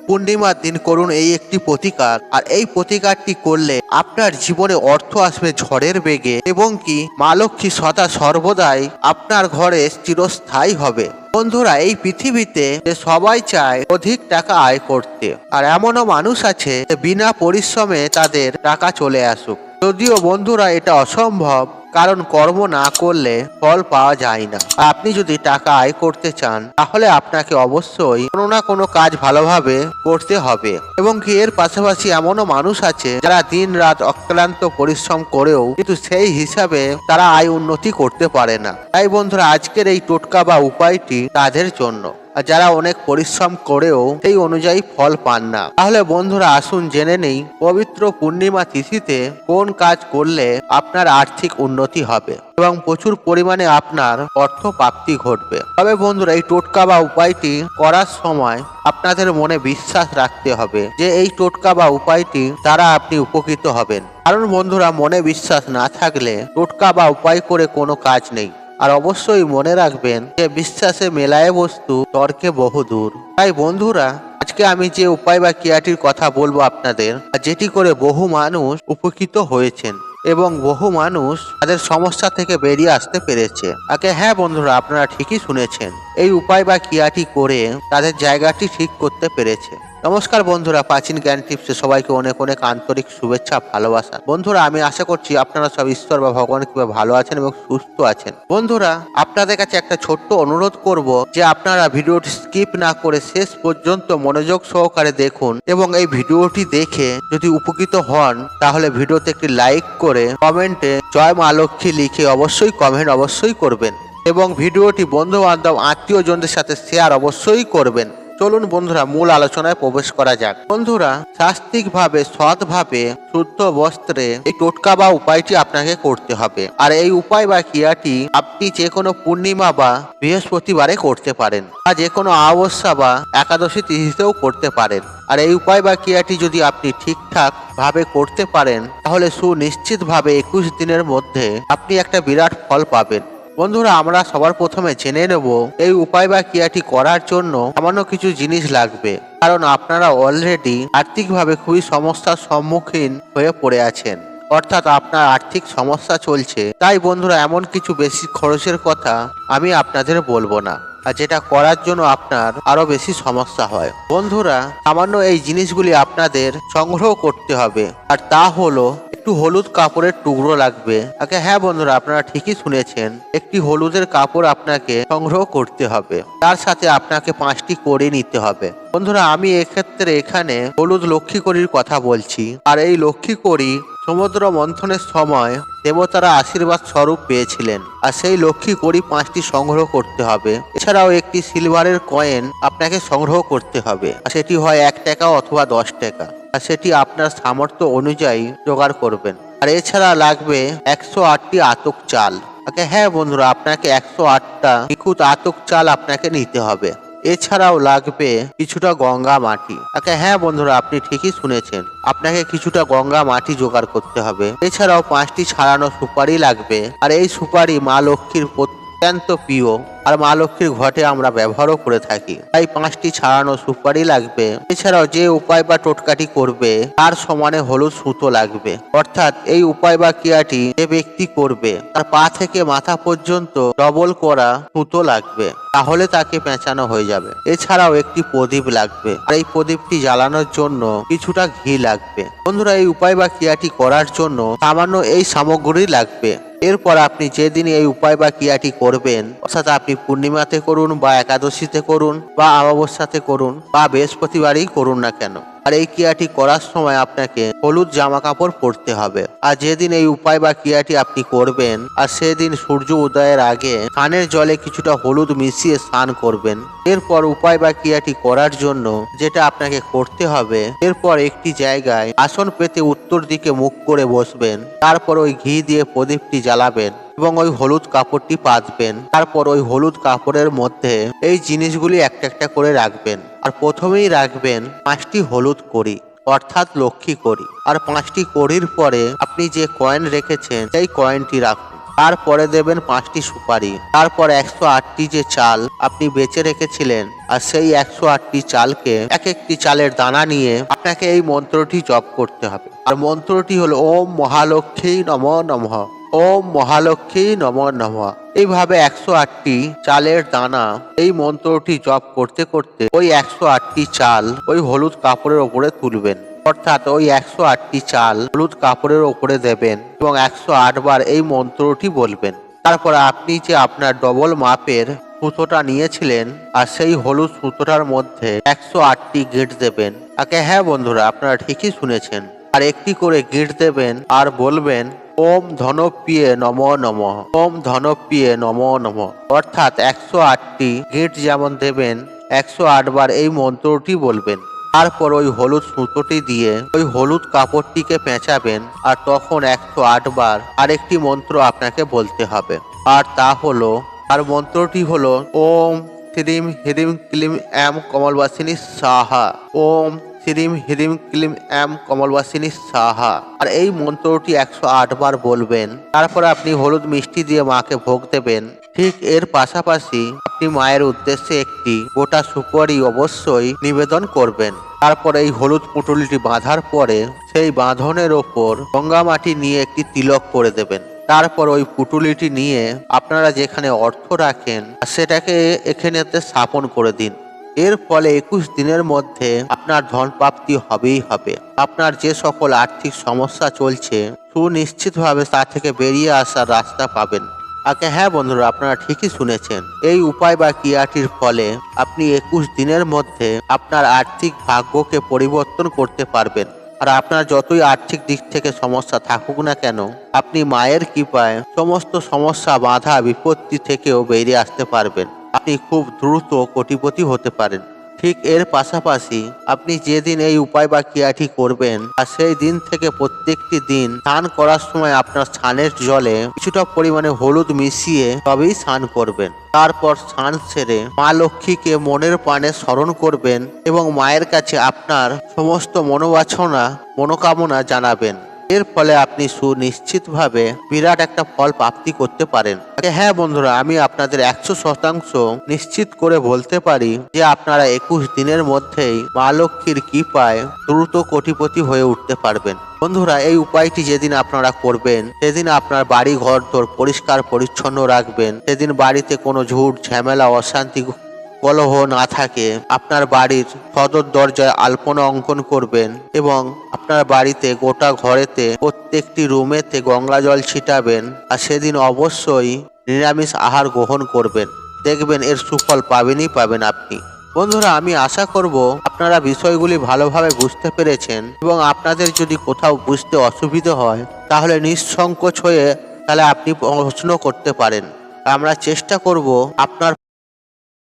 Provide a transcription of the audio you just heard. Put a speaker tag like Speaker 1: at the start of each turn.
Speaker 1: পূর্ণিমার দিন করুন এই একটি প্রতিকার, আর এই প্রতিকারটি করলে আপনার জীবনে অর্থ আসবে ঝড়ের বেগে এবং কি মা লক্ষ্মী সদা সর্বদাই আপনার ঘরে চিরস্থায়ী হবে। বন্ধুরা, এই পৃথিবীতে সবাই চায় অধিক টাকা আয় করতে, আর এমনও মানুষ আছে বিনা পরিশ্রমে তাদের টাকা চলে আসুক। যদিও বন্ধুরা এটা অসম্ভব, কারণ কর্ম না করলে ফল পাওয়া যায় না। আপনি যদি টাকা আয় করতে চান তাহলে আপনাকে অবশ্যই কোনো না কোনো কাজ ভালোভাবে করতে হবে। এবং কি এর পাশাপাশি এমনও মানুষ আছে যারা দিন রাত অক্লান্ত পরিশ্রম করেও কিন্তু সেই হিসাবে তারা আয় উন্নতি করতে পারে না। তাই বন্ধুরা, আজকের এই টোটকা বা উপায়টি তাদের জন্য, আর যারা অনেক পরিশ্রম করেও সেই অনুযায়ী ফল পান না। তাহলে বন্ধুরা, আসুন জেনে নেই পবিত্র পূর্ণিমা তিথিতে কোন কাজ করলে আপনার আর্থিক উন্নতি হবে এবং প্রচুর পরিমাণে আপনার অর্থ প্রাপ্তি ঘটবে। তবে বন্ধুরা, এই টোটকা বা উপায়টি করার সময় আপনাদের মনে বিশ্বাস রাখতে হবে যে এই টোটকা বা উপায়টি দ্বারা আপনি উপকৃত হবেন। কারণ বন্ধুরা, মনে বিশ্বাস না থাকলে টোটকা বা উপায় করে কোনো কাজ নেই। আর অবশ্যই মনে রাখবেন যে বিশ্বাসে মেলায় বস্তু তর্কে বহুদূর। তাই বন্ধুরা, আজকে আমি যে উপায় বা ক্রিয়াটির কথা বলবো আপনাদের, যেটি করে বহু মানুষ উপকৃত হয়েছেন এবং বহু মানুষ তাদের সমস্যা থেকে বেরিয়ে আসতে পেরেছে। হ্যাঁ বন্ধুরা, আপনারা ঠিকই শুনেছেন, এই উপায় বা ক্রিয়াটি করে তাদের জায়গাটি ঠিক করতে পেরেছে। নমস্কার বন্ধুরা, প্রাচীন জ্ঞান টিপসে সবাইকে অনেক অনেক আন্তরিক শুভেচ্ছা ভালোবাসা। বন্ধুরা, আমি আশা করছি আপনারা সব ঈশ্বর বা ভগবান কিভাবে ভালো আছেন এবং সুস্থ আছেন। বন্ধুরা, আপনাদের কাছে একটা ছোট্ট অনুরোধ করব যে আপনারা ভিডিওটি স্কিপ না করে শেষ পর্যন্ত মনোযোগ সহকারে দেখুন এবং এই ভিডিওটি দেখে যদি উপকৃত হন তাহলে ভিডিওতে একটি লাইক করে কমেন্টে জয় মা লক্ষ্মী লিখে অবশ্যই কমেন্ট অবশ্যই করবেন এবং ভিডিওটি বন্ধু বান্ধব আত্মীয়জনদের সাথে শেয়ার অবশ্যই করবেন। চলুন বন্ধুরা, মূল আলোচনায় প্রবেশ করা যাক। বন্ধুরা, শাস্ত্রিকভাবে সৎভাবে শুদ্ধ বস্ত্রে এই টোটকা বা উপায়টি আপনাকে করতে হবে। আর এই উপায় বা ক্রিয়াটি আপনি যে কোনো পূর্ণিমা বা বৃহস্পতিবারে করতে পারেন, বা যে কোনো অমাবস্যা বা একাদশী তিথিতেও করতে পারেন। আর এই উপায় বা ক্রিয়াটি যদি আপনি ঠিকঠাক ভাবে করতে পারেন তাহলে সুনিশ্চিতভাবে 21 দিনের মধ্যে আপনি একটা বিরাট ফল পাবেন। বন্ধুরা, আমরা সবার প্রথমে জেনে নেব এই উপায় বা ক্রিয়াটি করার জন্য সামান্য কিছু জিনিস লাগবে, কারণ আপনারা অলরেডি আর্থিকভাবে খুবই সমস্যার সম্মুখীন হয়ে পড়ে আছেন, অর্থাৎ আপনার আর্থিক সমস্যা চলছে। তাই বন্ধুরা, এমন কিছু বেশি খরচের কথা আমি আপনাদের বলবো না, আর যেটা করার জন্য আপনার আরো বেশি সমস্যা হয়। বন্ধুরা, সামান্য এই জিনিসগুলি আপনাদের সংগ্রহ করতে হবে, আর তা হলো একটু হলুদ কাপড়ের টুকরো লাগবে। হ্যাঁ বন্ধুরা, আপনারা ঠিকই শুনেছেন, একটি হলুদের কাপড় আপনাকে সংগ্রহ করতে হবে। তার সাথে আপনাকে 5টি কড়ি নিতে হবে। বন্ধুরা, আমি এক্ষেত্রে এখানে হলুদ লক্ষ্মী কড়ির কথা বলছি। আর এই লক্ষ্মী কড়ি সমুদ্র মন্থনের সময় দেবতারা আশীর্বাদ স্বরূপ পেয়েছিলেন, আর সেই লক্ষ্মী কড়ি 5টি সংগ্রহ করতে হবে। এছাড়াও একটি সিলভারের কয়েন আপনাকে সংগ্রহ করতে হবে, আর সেটি হয় 1 টাকা অথবা 10 টাকা, আর সেটি আপনার সামর্থ্য অনুযায়ী জোগাড় করবেন। আর এছাড়া লাগবে 108টি আতক চাল। হ্যাঁ বন্ধুরা, আপনাকে 108টা নিখুঁত আতক চাল আপনাকে নিতে হবে। এছাড়াও লাগবে কিছুটা গঙ্গা মাটি। হ্যাঁ বন্ধুরা, আপনি ঠিকই শুনেছেন, আপনাকে কিছুটা গঙ্গা মাটি জোগাড় করতে হবে। এছাড়াও 5টি ছাড়ানো সুপারি লাগবে, আর এই সুপারি মা লক্ষ্মীর অত্যন্ত প্রিয়, আর মা লক্ষ্মীর ঘটে আমরা ব্যবহারও করে থাকি। তাই 5টি ছাড়ানো সুপারি লাগবে। এছাড়াও যে উপায় বা টোটকাটি করবে তার সমানে হলুদ সুতো লাগবে, অর্থাৎ এই উপায় বা ক্রিয়াটি যে ব্যক্তি করবে তার পা থেকে মাথা পর্যন্ত ডবল করা সুতো লাগবে, তাহলে তাকে পেঁচানো হয়ে যাবে। এছাড়াও একটি প্রদীপ লাগবে, আর এই প্রদীপটি জ্বালানোর জন্য কিছুটা ঘি লাগবে। বন্ধুরা, এই উপায় বা ক্রিয়াটি করার জন্য সামান্য এই সামগ্রী লাগবে। এরপর আপনি যেদিন এই উপায় বা ক্রিয়াটি করবেন, অর্থাৎ আপনি পূর্ণিমাতে করুন বা একাদশীতে করুন বা অমাবস্যাতে করুন বা বৃহস্পতিবারেই করুন না কেন, আর এই ক্রিয়াটি করার সময় আপনাকে হলুদ জামা কাপড় পরতে হবে। আর যেদিন এই উপায় বা ক্রিয়াটি আপনি করবেন, আর সেদিন সূর্য উদয়ের আগে স্নানের জলে কিছুটা হলুদ মিশিয়ে স্নান করবেন। এরপর উপায় বা ক্রিয়াটি করার জন্য যেটা আপনাকে করতে হবে, এরপর একটি জায়গায় আসন পেতে উত্তর দিকে মুখ করে বসবেন। তারপর ওই ঘি দিয়ে প্রদীপটি জ্বালাবেন এবং ওই হলুদ কাপড়টি পাতবেন। তারপর ওই হলুদ কাপড়ের মধ্যে এই জিনিসগুলি একটা একটা করে রাখবেন। আর প্রথমেই রাখবেন 5টি হলুদ কড়ি, অর্থাৎ লক্ষ্মী কড়ি। আর 5টি কড়ির পরে আপনি যে কয়েন রেখেছেন সেই কয়েনটি রাখুন। তারপরে দেবেন 5টি সুপারি, তারপর 108টি যে চাল আপনি বেঁচে রেখেছিলেন, আর সেই 108টি চালকে এক একটি চালের দানা নিয়ে আপনাকে এই মন্ত্রটি জপ করতে হবে। আর মন্ত্রটি হলো ওম মহালক্ষ্মী নমঃ নমঃ, ওম মহালক্ষ্মী নমঃ নমঃ। এইভাবে 108টি চালের দানা এই মন্ত্রটি জপ করতে করতে ওই 108টি চাল ওই হলুদ কাপড়ের ওপরে তুলবেন, অর্থাৎ ওই 108টি চাল হলুদ কাপড়ের ওপরে দেবেন এবং 108 বার এই মন্ত্রটি বলবেন। তারপর আপনি যে আপনার ডবল মাপের সুতোটা নিয়েছিলেন আর সেই হলুদ সুতোটার মধ্যে 108টি গিঁট দেবেন। হ্যাঁ বন্ধুরা, আপনারা ঠিকই শুনেছেন। আর একটি করে গিঁট দেবেন আর বলবেন ওম ধনপ্রিয়ে নমঃ নমঃ, ওম ধনপ্রিয়ে নমঃ নমঃ। অর্থাৎ 108টি গিঁট যেমন দেবেন 108 বার এই মন্ত্রটি বলবেন। তারপর ওই হলুদ সুতোটি দিয়ে ওই হলুদ কাপড়টিকে পেঁচাবেন আর তখন 108 বার আরেকটি মন্ত্র আপনাকে বলতে হবে। আর তা হলো, আর মন্ত্রটি হলো ওম শ্রীম হ্রিম ক্লিম এম কমলবাসিনী সাহা, ওম শ্রীম হ্রিম ক্লিম এম কমলবাসিনী সাহা। আর এই মন্ত্রটি 108 বার বলবেন। তারপর আপনি হলুদ মিষ্টি দিয়ে মাকে ভোগ দেবেন। ঠিক এর পাশাপাশি আপনি মায়ের উদ্দেশ্যে একটি গোটা সুপারি অবশ্যই নিবেদন করবেন। তারপর এই হলুদ পুঁটুলিটি বাঁধার পরে সেই বাঁধনের ওপর গঙ্গা মাটি নিয়ে একটি তিলক করে দেবেন। তারপর ওই পুঁটুলিটি নিয়ে আপনারা যেখানে অর্থ রাখেন সেটাকে এখানেতে স্থাপন করে দিন। এর ফলে 21 দিনের মধ্যে আপনার ধন প্রাপ্তি হবেই হবে। আপনার যে সকল আর্থিক সমস্যা চলছে সুনিশ্চিতভাবে তা থেকে বেরিয়ে আসার রাস্তা পাবেন। হ্যাঁ বন্ধুরা, আপনারা ঠিকই শুনেছেন। এই উপায় বা ক্রিয়াটির ফলে আপনি 21 দিনের মধ্যে আপনার আর্থিক ভাগ্যকে পরিবর্তন করতে পারবেন। আর আপনার যতই আর্থিক দিক থেকে সমস্যা থাকুক না কেন, আপনি মায়ের কৃপায় সমস্ত সমস্যা বাধা বিপত্তি থেকেও বেরিয়ে আসতে পারবেন। আপনি খুব দ্রুত কোটিপতি হতে পারেন। ঠিক এর পাশাপাশি আপনি যেদিন এই উপায় বা ক্রিয়াটি করবেন আর সেই দিন থেকে প্রত্যেকটি দিন স্নান করার সময় আপনার স্নানের জলে কিছুটা পরিমাণে হলুদ মিশিয়ে তবেই স্নান করবেন। তারপর স্নান সেরে মা লক্ষ্মীকে মনের প্রাণে স্মরণ করবেন এবং মায়ের কাছে আপনার সমস্ত মনোকামনা জানাবেন। এর ফলে আপনি সুনিশ্চিতভাবে বিরাট একটা ফল প্রাপ্তি করতে পারেন। হ্যাঁ বন্ধুরা, আমি আপনাদের 100% নিশ্চিত করে বলতে পারি যে আপনারা 21 দিনের মধ্যেই মা লক্ষ্মীর কৃপায় দ্রুত কোটিপতি হয়ে উঠতে পারবেন। বন্ধুরা, এই উপায়টি যেদিন আপনারা করবেন সেদিন আপনার বাড়ি ঘর দোর পরিষ্কার পরিচ্ছন্ন রাখবেন। সেদিন বাড়িতে কোনো ঝুট ঝামেলা অশান্তি কলহ না থাকে। আপনার বাড়ির সদর দরজায় আলপনা অঙ্কন করবেন এবং আপনার বাড়িতে গোটা ঘরেতে প্রত্যেকটি রুমেতে গঙ্গা জল ছিটাবেন। আর সেদিন অবশ্যই নিরামিষ আহার গ্রহণ করবেন। দেখবেন এর সুফল পাবেন আপনি। বন্ধুরা, আমি আশা করব আপনারা বিষয়গুলি ভালোভাবে বুঝতে পেরেছেন এবং আপনাদের যদি কোথাও বুঝতে অসুবিধা হয় তাহলে নিঃসংকোচ হয়ে আপনি প্রশ্ন করতে পারেন। আমরা চেষ্টা করব আপনার